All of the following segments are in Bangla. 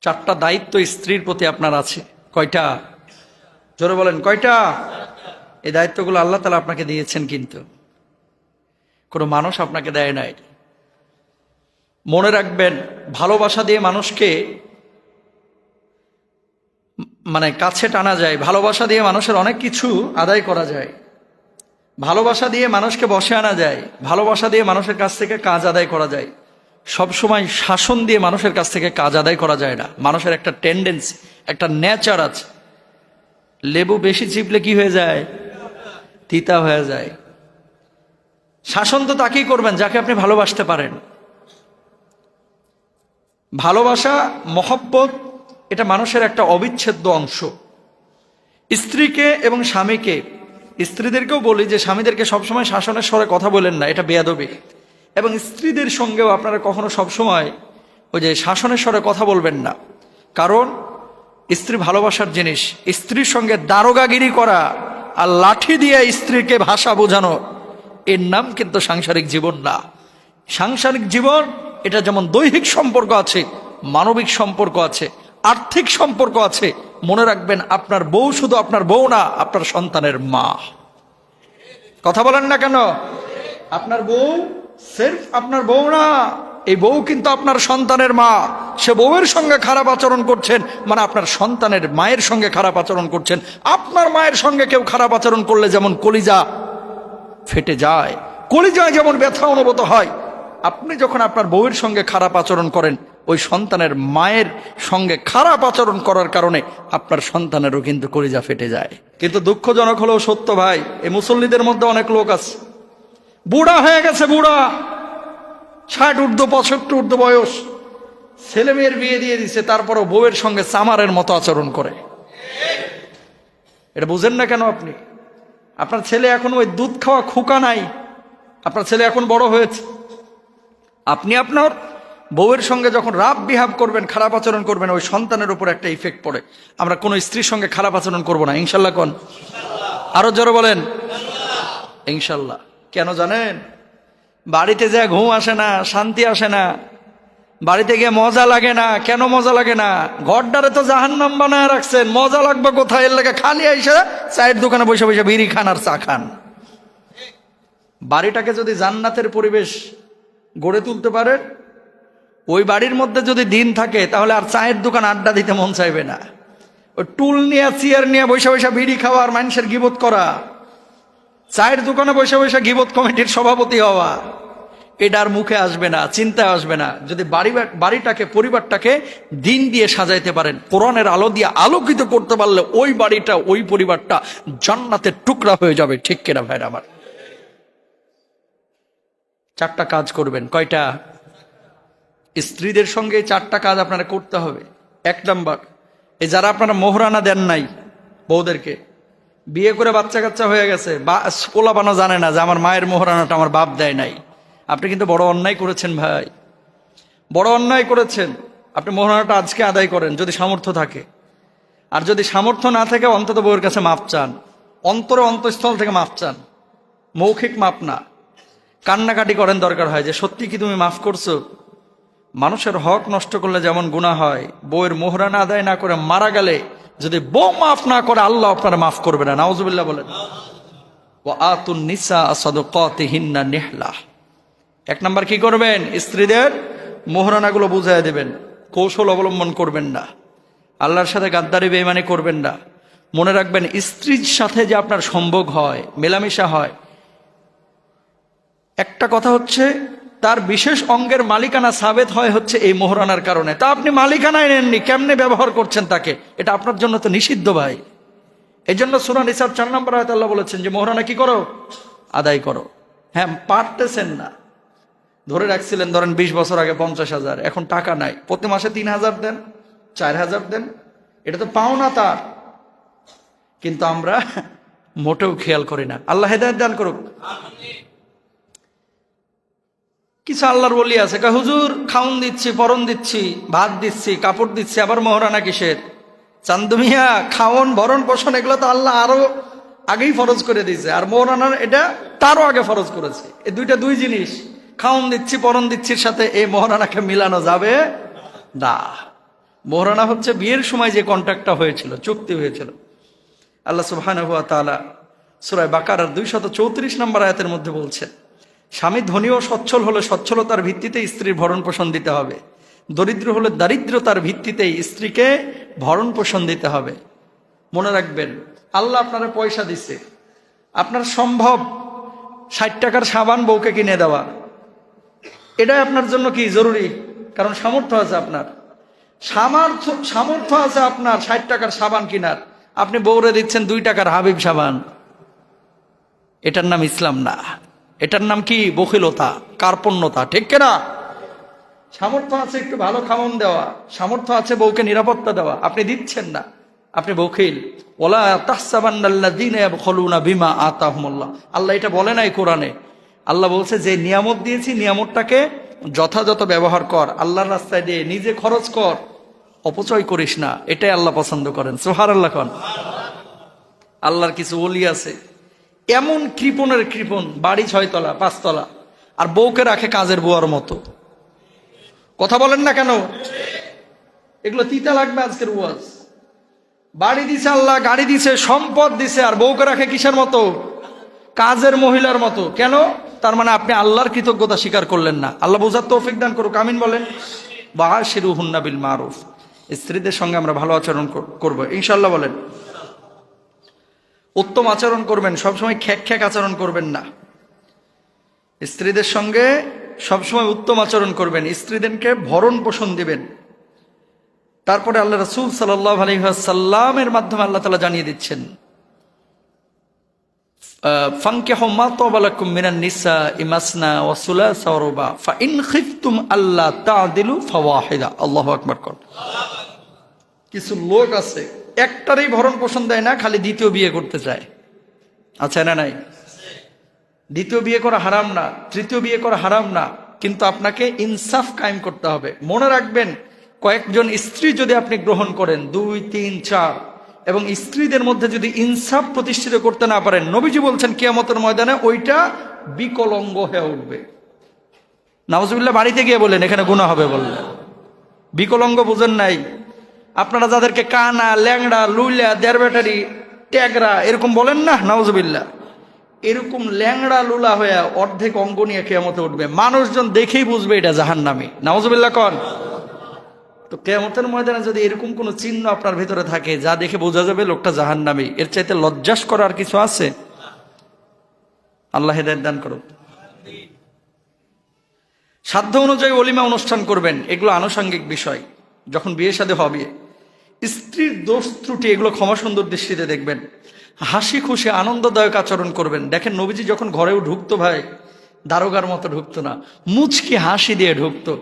চারটা দায়িত্ব স্ত্রীর প্রতি আপনার আছে। কয়টা? জোরে বলেন, কয়টা? এই দায়িত্বগুলো আল্লাহ তাআলা আপনাকে দিয়েছেন, কিন্তু কোনো মানুষ আপনাকে দেয় নাই। মনে রাখবেন, ভালোবাসা দিয়ে মানুষকে কাছে টানা যায়, ভালোবাসা দিয়ে মানুষের অনেক কিছু আদায় করা যায়, ভালোবাসা দিয়ে মানুষকে বসে আনা যায়, ভালোবাসা দিয়ে মানুষের কাছ থেকে কাজ আদায় করা যায়। সবসময় শাসন দিয়ে মানুষের কাছ থেকে কাজ আদায় করা যায় না। মানুষের একটা টেন্ডেন্সি, একটা নেচার আছে, লেবু বেশি চিপলে কি হয়ে যায়? তিতা হয়ে যায়। শাসন তো তাকেই করবেন যাকে আপনি ভালোবাসতে পারেন। ভালোবাসা, মহব্বত, এটা মানুষের একটা অবিচ্ছেদ্য অংশ। স্ত্রীকে এবং স্বামীকে, স্ত্রীদেরকেও বলি যে স্বামীদেরকে সবসময় শাসনের স্বরে কথা বলেন না, এটা বেয়াদবি। এবং স্ত্রীদের সঙ্গেও আপনারা কখনো সবসময় ওই যে শাসনের স্বরে কথা বলবেন না, কারণ স্ত্রী ভালোবাসার জিনিস। স্ত্রীর সঙ্গে দারোগাগিরি করা আর লাঠি দিয়ে স্ত্রীকে ভাষা বোঝানো, এর নাম কিন্তু সাংসারিক জীবন না। সাংসারিক জীবন এটা যেমন দৈহিক সম্পর্ক আছে, মানবিক সম্পর্ক আছে, আর্থিক সম্পর্ক আছে। মনে রাখবেন, আপনার বউ শুধু আপনার বউ না, আপনার সন্তানের মা। কথা বলেন না কেন? আপনার বউ সির্ফ আপনার বউ না, এই বউ কিন্তু আপনার সন্তানের মা। সে বউয়ের সঙ্গে খারাপ আচরণ করছেন মানে আপনার সন্তানের মায়ের সঙ্গে খারাপ আচরণ করছেন। আপনার মায়ের সঙ্গে কেউ খারাপ আচরণ করলে যেমন কলিজা ফেটে যায়, কলিজায় যেমন ব্যথা অনুভূত হয়, আপনি যখন আপনার বউয়ের সঙ্গে খারাপ আচরণ করেন, ওই সন্তানের মায়ের সঙ্গে খারাপ আচরণ করার কারণে আপনার সন্তানেরও কিন্তু কলিজা ফেটে যায়। কিন্তু দুঃখজনক হলেও সত্য ভাই, এই মুসল্লিদের মধ্যে অনেক লোক আছে বুড়া হয়ে গেছে, বুড়া 60 ঊর্ধ্ব 65 ঊর্ধ্ব বয়স, ছেলে মেয়ের বিয়ে দিয়ে দিছে, তারপরও বউয়ের সঙ্গে চামারের মতো আচরণ করে। এটা বুঝেন না কেন? আপনি, আপনার ছেলে এখন ওই দুধ খাওয়া খোকা নাই, আপনার ছেলে এখন বড় হয়েছে। আপনি আপনার বউয়ের সঙ্গে যখন রাফ বিহেভ করবেন, খারাপ আচরণ করবেন, ওই সন্তানের উপর একটা ইফেক্ট পড়ে। আমরা কোনো স্ত্রীর সঙ্গে খারাপ আচরণ করব না, ইনশাল্লাহ। কোন? আরো জোরে বলেন, ইনশাল্লাহ। কেন জানেন? বাড়িতে যা ঘুম আসে না, শান্তি আসে না, বাড়িতে গিয়ে মজা লাগে না। কেন মজা লাগে না? ঘরটারে তো জাহান্নাম বানায় রাখছেন, মজা লাগবে কোথায়? এর লাগে খালি আইসা চায়ের দোকানে বসে বসে বিড়ি খান আর চা খান। বাড়িটাকে যদি জান্নাতের পরিবেশ গড়ে তুলতে পারে, ওই বাড়ির মধ্যে যদি দিন থাকে, তাহলে আর চায়ের দোকান আড্ডা দিতে মন চাইবে না। ওই টুল নিয়ে, চেয়ার নিয়ে বসে বসে বিড়ি খাওয়া আর মানুষের গিবত করা, চায়ের দোকানে বসে বসে গিবত কমিটির সভাপতি হওয়া, এটার মুখে আসবে না, চিন্তায় আসবে না। যদি বাড়িটাকে, পরিবারটাকে দিন দিয়ে সাজাইতে পারেন, কোরআনের আলো দিয়ে আলোকিত করতে পারলে, ওই বাড়িটা, ওই পরিবারটা জান্নাতের টুকরা হয়ে যাবে। ঠিক কিনা ভাইরা আমার? চারটা কাজ করবেন। কয়টা? স্ত্রীদের সঙ্গে এই চারটা কাজ আপনারা করতে হবে। 1 নাম্বার, এই যারা আপনারা মোহরানা দেন নাই বউদেরকে, বিয়ে করে বাচ্চা কাচ্চা হয়ে গেছে, পোলা বানো জানে না যে আমার মায়ের মোহরানাটা আমার বাপ দেয় নাই, আপনি কিন্তু বড় অন্যায় করেছেন ভাই, বড় অন্যায় করেছেন। আপনি মোহরানাটা আজকে আদায় করেন যদি সামর্থ্য থাকে, আর যদি সামর্থ্য না থাকে অন্তত বউয়ের কাছে মাপ চান, অন্তরে অন্তঃস্থল থেকে মাপ চান, মৌখিক মাপ না। কান্নাকাটি করেন দরকার হয় যে সত্যি কি তুমি মাফ করছো? মানুষের হক নষ্ট করলে যেমন গুনাহ হয়, বউয়ের মোহরানা আদায় না করে মারা গেলে যদি বউ মাফ না করে, আল্লাহ আপনারা মাফ করবে না। নাউজুবিল্লাহ বলেন। ওয়া আতুন নিসা সাদকাতিহিন্না নিহলা। 1 নাম্বার কি করবেন? স্ত্রীদের মোহরানাগুলো বুঝাইয়া দেবেন, কৌশল অবলম্বন করবেন না, আল্লাহর সাথে গাদ্দারি বেঈমানি করবেন না। মনে রাখবেন, স্ত্রীর সাথে যে আপনার সম্ভোগ হয়, মেলামেশা হয়, একটা কথা হচ্ছে তার বিশেষ অঙ্গের মালিকানা সাবেত হয় হচ্ছে এই মোহরানার কারণে। তা আপনি মালিকানায় নেননি, কেমনে ব্যবহার করছেন তাকে, এটা আপনার জন্য তো নিষিদ্ধ ভাই। এই জন্য সূরা নিসার 4 নম্বর আয়াতে আল্লাহ বলেছেন যে মোহরানা কি করো? আদায় করো। হ্যাঁ, পারতেছেন না, ধরে রাখছিলেন ধরেন 20 বছর আগে 50,000, এখন টাকা নাই, প্রতি মাসে 3,000 দেন, 4,000 দেন, এটা তো পাওনা তার। কিন্তু আমরা মোটেও খেয়াল করি না। আল্লাহ হেদায়েত দান করুক। কিছু আল্লাহর ওলি আছে, হুজুর খাউন দিচ্ছি, পরন দিচ্ছি, ভাত দিচ্ছি, কাপড় দিচ্ছি, আবার মোহরানা কিসের? চান্দুমিয়া, খাওন, ভরণ পোষণ এগুলো তো আল্লাহ আরো আগেই ফরজ করে দিয়েছে, আর মোহরানার এটা তারও আগে ফরজ করেছে। এই দুই জিনিস, খাওন দিচ্ছি, পরন দিচ্ছির সাথে এই মোহরানাকে মিলানো যাবে না। মোহরানা হচ্ছে বিয়ের সময় যে কন্ট্রাক্টটা হয়েছিল, চুক্তি হয়েছিল। আল্লাহ সুবহানাহু ওয়া তাআলা সূরা বাকারার 234 নম্বর আয়াতের মধ্যে বলছেন, স্বামী ধনী ও সচ্ছল হলে সচ্ছলতার ভিত্তিতে স্ত্রীর ভরণ পোষণ দিতে হবে, দরিদ্র হলে দারিদ্রতার ভিত্তিতেই স্ত্রীকে ভরণ পোষণ দিতে হবে। মনে রাখবেন, আল্লাহ আপনারা পয়সা দিছে, আপনার সম্ভব 60 টাকার সাবান বউকে কিনে দেওয়া, এটাই আপনার জন্য কি জরুরি? কারণ সামর্থ্য আছে আপনার, সামর্থ্য আছে আপনার 60 টাকার সাবান কিনার, আপনি বউরে দিচ্ছেন 2 টাকার হাবিব সাবান। এটার নাম ইসলাম না, এটার নাম কি? বখিলতা, কার্পণ্যতা, ঠিক কিনা? সামর্থ্য আছে একটু ভালো খাওয়ান দেওয়া, সামর্থ্য আছে বউকে নিরাপত্তা দেওয়া, আপনি দিচ্ছেন না, আপনি বখিল। ওয়ালা তাহসাবান্নাল্লাযীনা ইয়াবখুলুনা বিমা আতাহুমুল্লাহ, আল্লাহ এটা বলে নাই কোরআনে। আল্লাহ বলছে যে নিয়ামত দিয়েছি, নিয়ামতটাকে যথাযথ ব্যবহার কর, আল্লাহর রাস্তায় দিয়ে নিজে খরচ কর, অপচয় করিস না। এটাই আল্লাহ পছন্দ করেন। সুবহানাল্লাহ কোন। আল্লাহর কিছু ওলি আছে এমন কৃপণের কৃপণ, বাড়ি 6 তলা 5 তলা, আর বউকে রাখে কাজের বুয়ার মতো। কথা বলেন না কেন? এগুলো তিতা লাগবে আজকের ওয়াজ। বাড়ি দিছে আল্লাহ, গাড়ি দিছে, সম্পদ দিছে, আর বউকে রাখে কিসের মতো? কাজের মহিলার মতো। কেন? তার মানে আপনি আল্লাহর কৃতজ্ঞতা স্বীকার করলেন না। আল্লাহ বোঝার তৌফিক দান করুক, আমিন বলেন। বাশিরুহুন্না বিল মারুফ, স্ত্রীদের সঙ্গে আমরা ভালো আচরণ করব ইনশাআল্লাহ বলেন। উত্তম আচরণ করবেন, সবসময় খ্যাক আচরণ করবেন না। স্ত্রীদের সঙ্গে সবসময় উত্তম আচরণ করবেন, স্ত্রীদেরকে ভরণ পোষণ দিবেন। তারপরে আল্লাহ রাসূল সাল্লাল্লাহু আলাইহি ওয়াসাল্লামের মাধ্যমে আল্লাহ তাআলা জানিয়ে দিচ্ছেন, ফানকিহু মা তাবা লাকুম মিনান নিসাই মাসনা ওয়া সুলাসা ওয়া রুবা ফা ইন খিফতুম আল্লা তা'দিলু ফাওয়াহিদা। আল্লাহু আকবার। কিছু লোক আছে একটারই ভরণ পোষণ দেয় না, খালি দ্বিতীয় বিয়ে করতে চায়। আচ্ছা না নাই? দ্বিতীয় বিয়ে করা হারাম না, তৃতীয় বিয়ে করা হারাম না, কিন্তু আপনাকে ইনসাফ কায়েম করতে হবে। মনে রাখবেন, কয়েকজন স্ত্রী যদি আপনি গ্রহণ করেন, 2, 3, 4, এবং স্ত্রীদের মধ্যে যদি ইনসাফ প্রতিষ্ঠিত করতে না পারেন, নবীজি বলছেন কিয়ামতের ময়দানে ওইটা বিকলঙ্গ হয়ে উঠবে। নাউজুবিল্লাহ। বাড়িতে গিয়ে বলেন এখানে গুনাহ হবে বললেন। বিকলঙ্গ বুঝেন নাই? আপনারা যাদেরকে কানা, ল্যাংড়া, লুইলা, দেড় ব্যাটারি, ট্যাগরা এরকম বলেন না, নাউজুবিল্লাহ, এরকম ল্যাংড়া লুলা হয়ে অর্ধেক অঙ্গ নিয়ে কিয়ামতে উঠবে, মানুষজন দেখেই বুঝবে এটা জাহান্নামী। নাউজুবিল্লাহ কন। তো কিয়ামতের ময়দানে যদি এরকম কোনো চিহ্ন আপনার ভিতরে থাকে যা দেখে বোঝা যাবে লোকটা জাহান্নামী, এর চাইতে লজ্জাস করার কিছু আছে? আল্লাহ হেদায়েত দান করুন। সাধ্য অনুযায়ী ওলিমা অনুষ্ঠান করবেন, এগুলো আনুষঙ্গিক বিষয়। যখন বিয়ে শাদী হবে, স্ত্রীর দোষ ত্রুটি এগুলো ক্ষমা সুন্দর দৃষ্টিতে দেখবেন, হাসি খুশি আনন্দদায়ক আচরণ করবেন। দেখেন নবীজি যখন ঘরেও ঢুকতো ভাই, দারোগার মতো ঢুকতো না, মুচকি হাসি দিয়ে ঢুকতো।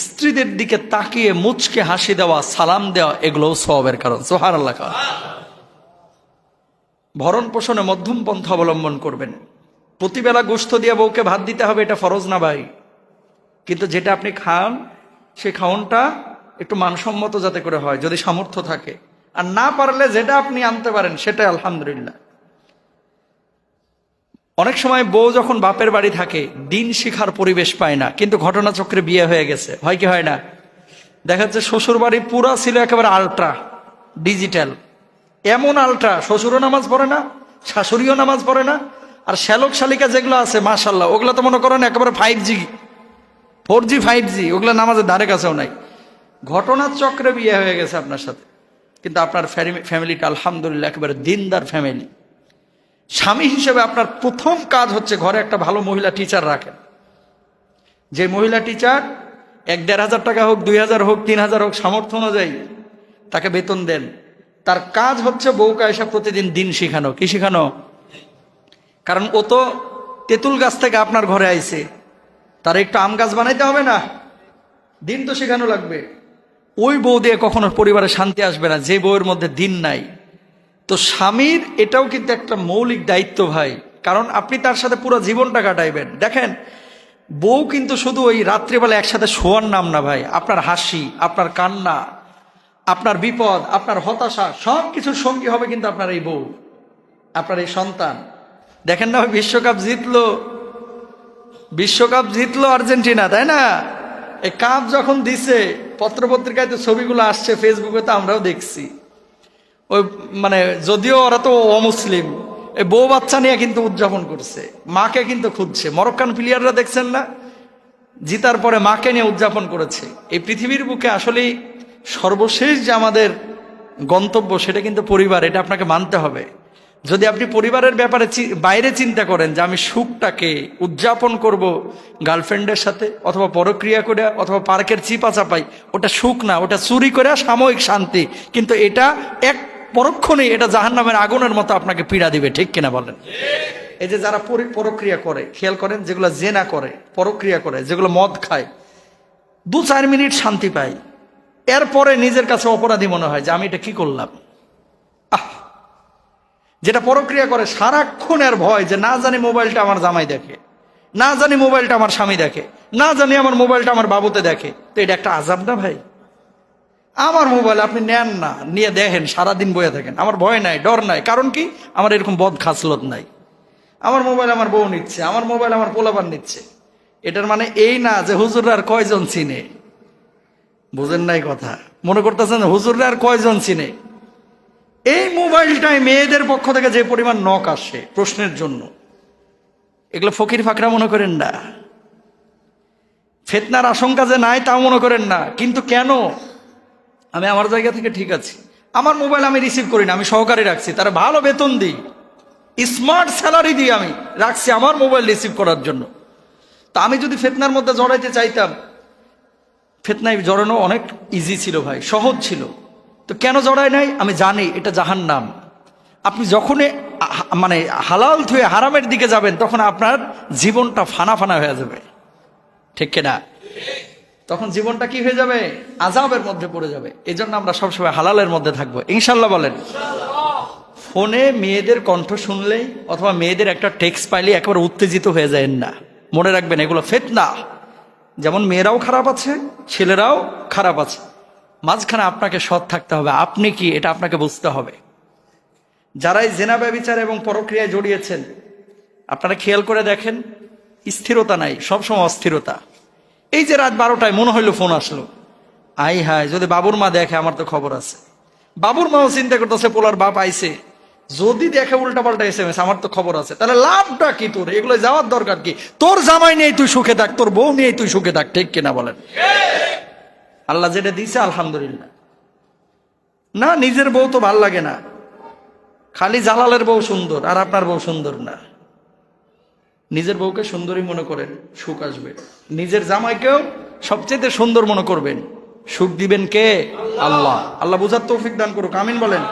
স্ত্রীদের দিকে তাকিয়ে মুচকে হাসি দেওয়া, সালাম দেওয়া, এগুলোও সওয়াবের কারণ। সুবহানাল্লাহ। ভরণ পোষণে মধ্যম পন্থা অবলম্বন করবেন। প্রতিবেলা গোশত দিয়ে বউকে ভাত দিতে হবে, এটা ফরজ না ভাই, কিন্তু যেটা আপনি খান সেই খাওনটা একটু মানসম্মত যাতে করে হয়, যদি সামর্থ্য থাকে। আর না পারলে যেটা আপনি আনতে পারেন সেটা আলহামদুলিল্লাহ। অনেক সময় বউ যখন বাপের বাড়ি থাকে দিন শিখার পরিবেশ পায় না, কিন্তু ঘটনাচক্রে বিয়ে হয়ে গেছে, হয় কি হয় না? দেখা যাচ্ছে শ্বশুর বাড়ি পুরা ছিল একেবারে আল্ট্রা ডিজিটাল, এমন আল্ট্রা, শ্বশুরও নামাজ পড়ে না, শাশুড়িও নামাজ পড়ে না, আর শ্যালক শালিকা যেগুলো আছে মাশাল্লাহ, ওগুলো তো মনে করেন একেবারে 5G 4G 5G, ওগুলো নামাজের ধারে কাছেও নাই। ঘটনার চক্রে বিয়ে হয়ে গেছে আপনার সাথে, কিন্তু আপনার ফ্যামিলিটা আলহামদুলিল্লাহ একেবারে দিনদার ফ্যামিলি। স্বামী হিসেবে আপনার প্রথম কাজ হচ্ছে ঘরে একটা ভালো মহিলা টিচার রাখেন। যে মহিলা টিচার 1-1.5 টাকা হোক, 2000 হোক, 3000 হোক, সামর্থ্য অনুযায়ী তাকে বেতন দেন। তার কাজ হচ্ছে বউকে এসে প্রতিদিন দিন শিখানো। কি শিখানো? কারণ ও তো তেঁতুল গাছ থেকে আপনার ঘরে আইছে, তার একটু আম গাছ বানাইতে হবে না? দিন তো শেখানো লাগবে। ওই বউ দিয়ে কখনো পরিবারে শান্তি আসবে না যে বউয়ের মধ্যে দিন নাই। তো স্বামীর এটাও কিন্তু একটা মৌলিক দায়িত্ব ভাই, কারণ আপনি তার সাথে পুরো জীবনটা কাটাইবেন। দেখেন বউ কিন্তু শুধু ওই রাত্রিবেলা একসাথে শোয়ার নাম না ভাই, আপনার হাসি, আপনার কান্না, আপনার বিপদ, আপনার হতাশা, সব কিছুর সঙ্গী হবে কিন্তু আপনার এই বউ, আপনার এই সন্তান। দেখেন না বিশ্বকাপ জিতলো আর্জেন্টিনা, তাই না? এই কাপ যখন দিছে, পত্রপত্রিকায় তো ছবিগুলো আসছে, ফেসবুকে তো আমরাও দেখছি। ওই মানে যদিও ওরা তো অমুসলিম, এই বউ বাচ্চা নিয়ে কিন্তু উদযাপন করছে, মাকে কিন্তু খুঁজছে। মরক্কান প্লেয়াররা দেখছেন না, জিতার পরে মাকে নিয়ে উদযাপন করেছে। এই পৃথিবীর বুকে আসলেই সর্বশেষ যে আমাদের গন্তব্য সেটা কিন্তু পরিবার, এটা আপনাকে মানতে হবে। যদি আপনি পরিবারের ব্যাপারে বাইরে চিন্তা করেন যে আমি সুখটাকে উদযাপন করব গার্লফ্রেন্ডের সাথে, অথবা পরক্রিয়া করে, অথবা পার্কের চিপা চাপাই, ওটা সুখ না, ওটা চুরি করে সাময়িক শান্তি। কিন্তু এটা এক পরক্ষণেই এটা জাহান্নামের আগুনের মতো আপনাকে পীড়া দিবে, ঠিক কিনা বলেন? এই যে যারা পরক্রিয়া করে, খেয়াল করেন, যেগুলো জেনা করে, পরক্রিয়া করে, যেগুলো মদ খায়, 2-4 মিনিট শান্তি পায়, এরপরে নিজের কাছে অপরাধী মনে হয় যে আমি এটা কি করলাম। যেটা পরক্রিয়া করে সারাক্ষণ এর ভয় যে না জানি মোবাইলটা আমার জামাই দেখে, না জানি মোবাইলটা আমার স্বামী দেখে, না জানি আমার মোবাইলটা আমার বাবুতে দেখে। তো এটা একটা আযাব না ভাই? আমার মোবাইল আপনি নেন না, নিয়ে দেখেন, সারাদিন বয়ে থাকেন, আমার ভয় নাই, ডর নাই। কারণ কি? আমার এরকম বদ খাসলত নাই। আমার মোবাইল আমার বউ নিচ্ছে, আমার মোবাইল আমার পোলাপান নিচ্ছে। এটার মানে এই না যে হুজুররা আর কয়জন চিনে। বুঝেন নাই কথা? মনে করতেছেন হুজুররা আর কয়জন চিনে? এই মোবাইলটায় মেয়েদের পক্ষ থেকে যে পরিমাণ নক আসে প্রশ্নের জন্য, এগুলো ফকির ফাকরা মনে করেন না। ফিতনার আশঙ্কা যে নাই তাও মনে করেন না। কিন্তু কেন? আমি আমার জায়গা থেকে ঠিক আছি, আমার মোবাইল আমি রিসিভ করি না, আমি সহকারী রাখছি, তারা ভালো বেতন দিই, স্মার্ট স্যালারি দিই, আমি রাখছি আমার মোবাইল রিসিভ করার জন্য। তা আমি যদি ফিতনার মধ্যে জড়াইতে চাইতাম, ফিতনায় জড়ানো অনেক ইজি ছিল ভাই, সহজ ছিল। তো কেন জড়ায় নাই? আমি জানি এটা জাহান্নাম। আপনি যখনই মানে হালাল থুয়ে হারামের দিকে যাবেন, তখন আপনার জীবনটা ফানা ফানা হয়ে যাবে, ঠিক কিনা? তখন জীবনটা কি হয়ে যাবে? আযাবের মধ্যে পড়ে যাবে। এই জন্য আমরা সবসময় হালালের মধ্যে থাকবো, ইনশাল্লাহ বলেন। ফোনে মেয়েদের কণ্ঠ শুনলেই অথবা মেয়েদের একটা টেক্সট পাইলে একেবারে উত্তেজিত হয়ে যায় না। মনে রাখবেন, এগুলো ফিতনা। যেমন মেয়েরাও খারাপ আছে, ছেলেরাও খারাপ আছে, মাঝখানে আপনাকে সৎ থাকতে হবে। আপনি কি, এটা আপনাকে বুঝতে হবে। যারাই জেনা ব্যভিচার এবং পরক্রিয়ায় জড়িয়েছেন, আপনারা খেয়াল করে দেখেন, স্থিরতা নাই, সবসময় অস্থিরতা। এই যে রাত 12টায় মনে হইলো ফোন আসলো, আই হায়, যদি বাবুর মা দেখে আমার তো খবর আছে। বাবুর মাও চিন্তা করতেছে পোলার বাপ আইছে, যদি দেখে উল্টাপাল্টা SMS, আমার তো খবর আছে। তাহলে লাভটা কি তোর? এগুলো যাওয়ার দরকার কি? তোর জামাই নিয়ে তুই সুখে থাক, তোর বউ নিয়ে তুই সুখে থাক, ঠিক কিনা বলেন? আল্লাহ যেটা দিছে আলহামদুলিল্লাহ। না, নিজের বউ তো ভাল লাগে না, খালি জালালের বউ সুন্দর আর আপনার বউ সুন্দর না। নিজের বউকে সুন্দরী মনে করেন, সুখ আসবে। নিজের জামাইকেও সবচেয়ে সুন্দর মনে করবেন, সুখ দিবেন কে? আল্লাহ। আল্লাহ বুঝার তৌফিক দান করুক, আমিন বলেন।